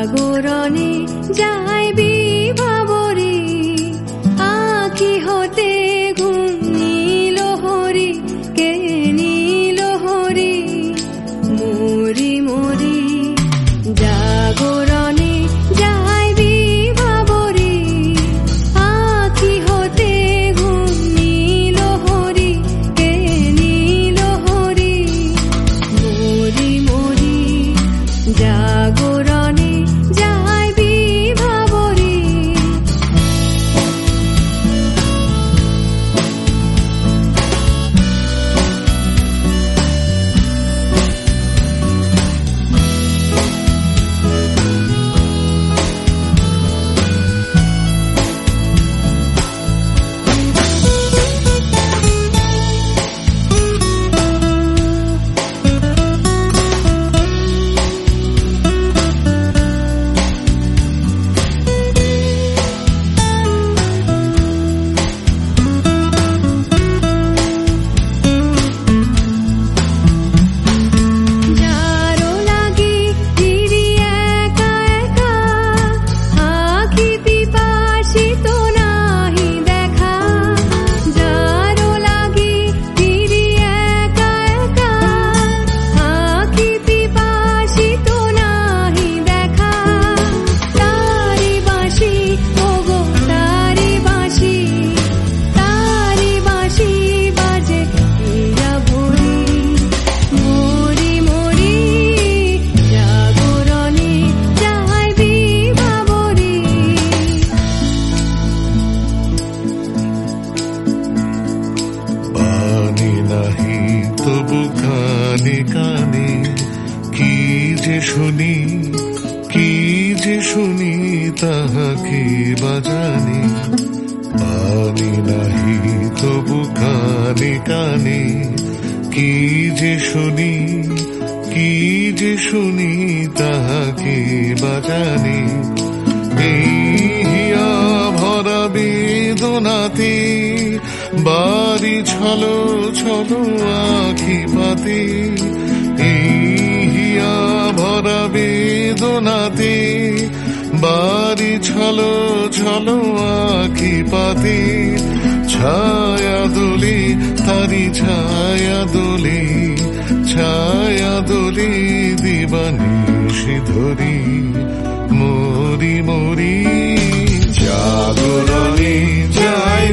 জাগরণে যায় বিভাবরে, আঁখি হতে ঘুম নীল হরি, কে নীল হরি মরি মরি। জাগরণে যায় বিভাবরে, আঁখি হতে ঘুম নীল হরি, কে নীল হরি মরি মরি। জাগরণে যায় বিভাবরে। তবু কানে কানে কি যে শুনি, কি যে শুনি তাহাকে বাজানে। পানি নাহি তবু কানে কানে কি যে শুনি, কি যে শুনি তাহাকে বাজানে। এই হিয়া ভরা বেদনাতে বাড়ি ছলো ছলো আখি পাতে। এই হিয়া ভরা বেদনাতে বাড়ি ছলো ছলো আখি পাতে। ছায়া দোলে তারি ছায়া দোলে, ছায়া দোলে দিবানিশি ধরি মরি মরি। জাগরণে যায়